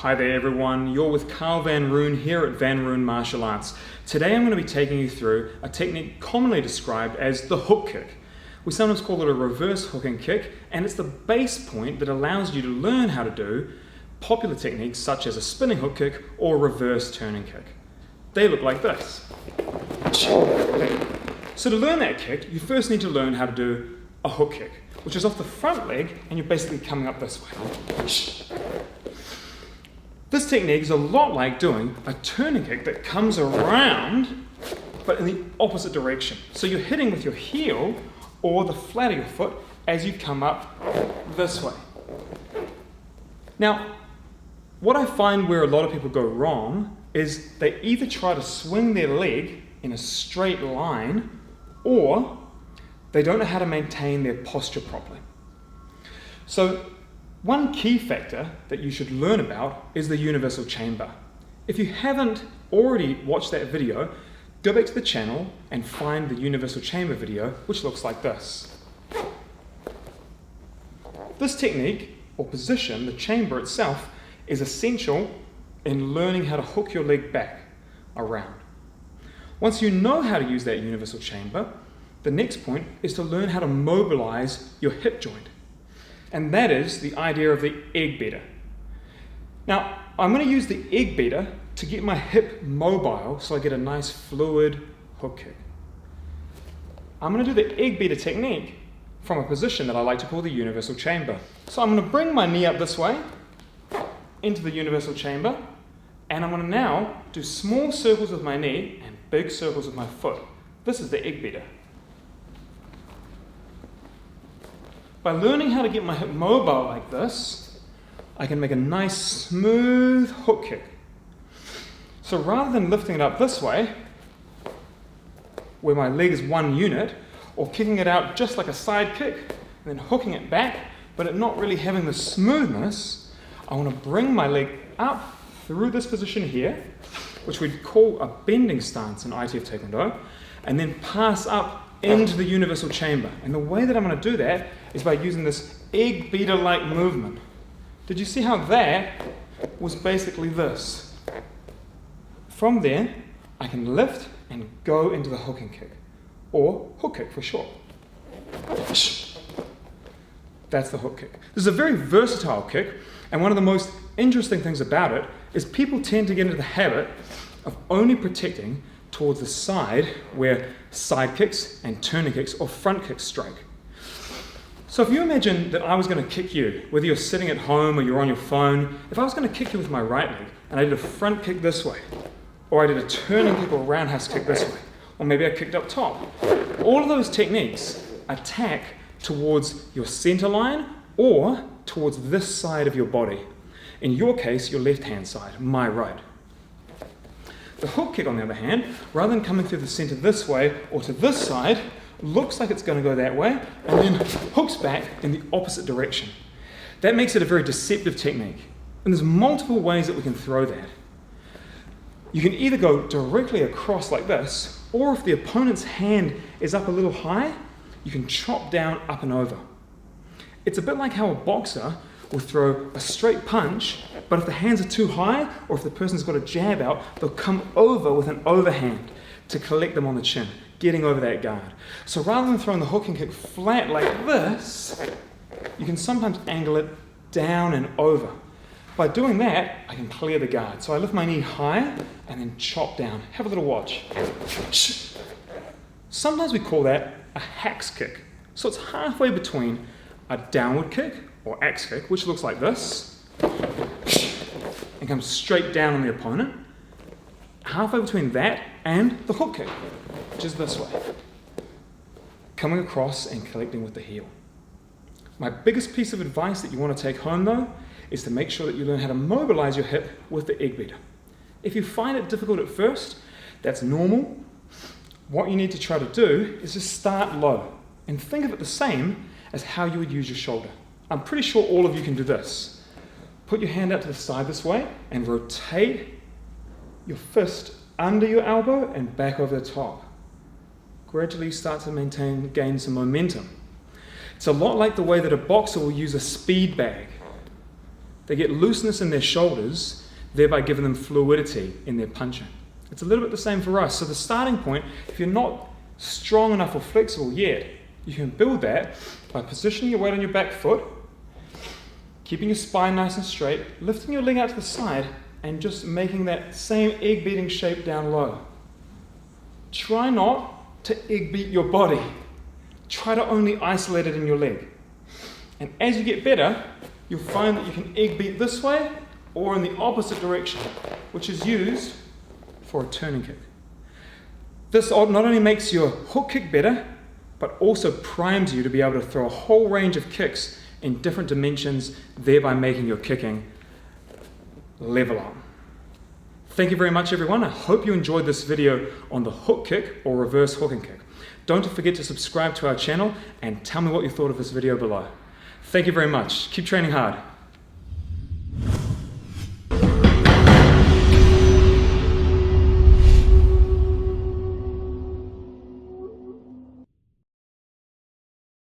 Hi there everyone, you're with Carl van Roon here at Van Roon Martial Arts. Today I'm going to be taking you through a technique commonly described as the hook kick. We sometimes call it a reverse hooking kick, and it's the base point that allows you to learn how to do popular techniques such as a spinning hook kick or reverse turning kick. They look like this. So to learn that kick, you first need to learn how to do a hook kick, which is off the front leg and you're basically coming up this way. This technique is a lot like doing a turning kick that comes around but in the opposite direction. So you're hitting with your heel or the flat of your foot as you come up this way. Now, what I find where a lot of people go wrong is they either try to swing their leg in a straight line or they don't know how to maintain their posture properly. So one key factor that you should learn about is the universal chamber. If you haven't already watched that video, go back to the channel and find the universal chamber video, which looks like this. This technique, or position, the chamber itself, is essential in learning how to hook your leg back around. Once you know how to use that universal chamber, the next point is to learn how to mobilize your hip joint. And that is the idea of the egg beater. Now, I'm going to use the egg beater to get my hip mobile so I get a nice fluid hook kick. I'm going to do the egg beater technique from a position that I like to call the universal chamber. So I'm going to bring my knee up this way into the universal chamber, and I'm going to now do small circles with my knee and big circles with my foot. This is the egg beater. By learning how to get my hip mobile like this, I can make a nice smooth hook kick. So rather than lifting it up this way, where my leg is one unit, or kicking it out just like a side kick, and then hooking it back, but it not really having the smoothness, I want to bring my leg up through this position here, which we'd call a bending stance in ITF Taekwondo, and then pass up into the universal chamber. And the way that I'm going to do that is by using this egg beater-like movement. Did you see how that was basically this? From there, I can lift and go into the hooking kick, or hook kick for short. That's the hook kick. This is a very versatile kick, and one of the most interesting things about it is people tend to get into the habit of only protecting towards the side where side kicks and turning kicks or front kicks strike. So if you imagine that I was going to kick you, whether you're sitting at home or you're on your phone, if I was going to kick you with my right leg and I did a front kick this way, or I did a turning kick or roundhouse kick this way, or maybe I kicked up top, all of those techniques attack towards your center line or towards this side of your body. In your case, your left hand side, my right. The hook kick, on the other hand, rather than coming through the center this way or to this side, looks like it's going to go that way and then hooks back in the opposite direction. That makes it a very deceptive technique. And there's multiple ways that we can throw that. You can either go directly across like this, or if the opponent's hand is up a little high, you can chop down up and over. It's a bit like how a boxer will throw a straight punch, but if the hands are too high, or if the person's got a jab out, they'll come over with an overhand to collect them on the chin, getting over that guard. So rather than throwing the hooking kick flat like this, you can sometimes angle it down and over. By doing that, I can clear the guard. So I lift my knee higher and then chop down. Have a little watch. Sometimes we call that a hack's kick. So it's halfway between a downward kick or axe kick, which looks like this, and comes straight down on the opponent, halfway between that and the hook kick, which is this way, coming across and collecting with the heel. My biggest piece of advice that you want to take home, though, is to make sure that you learn how to mobilize your hip with the egg beater. If you find it difficult at first, that's normal. What you need to try to do is just start low and think of it the same as how you would use your shoulder. I'm pretty sure all of you can do this. Put your hand out to the side this way and rotate your fist under your elbow and back over the top. Gradually start to gain some momentum. It's a lot like the way that a boxer will use a speed bag. they get looseness in their shoulders, thereby giving them fluidity in their punching. It's a little bit the same for us. So the starting point, if you're not strong enough or flexible yet, you can build that by positioning your weight on your back foot, keeping your spine nice and straight, lifting your leg out to the side, and just making that same egg beating shape down low. Try not to egg beat your body. Try to only isolate it in your leg. And as you get better, you'll find that you can egg beat this way or in the opposite direction, which is used for a turning kick. This not only makes your hook kick better, but also primes you to be able to throw a whole range of kicks in different dimensions, thereby making your kicking level up. Thank you very much, everyone. I hope you enjoyed this video on the hook kick or reverse hooking kick. Don't forget to subscribe to our channel and tell me what you thought of this video below. Thank you very much. Keep training hard.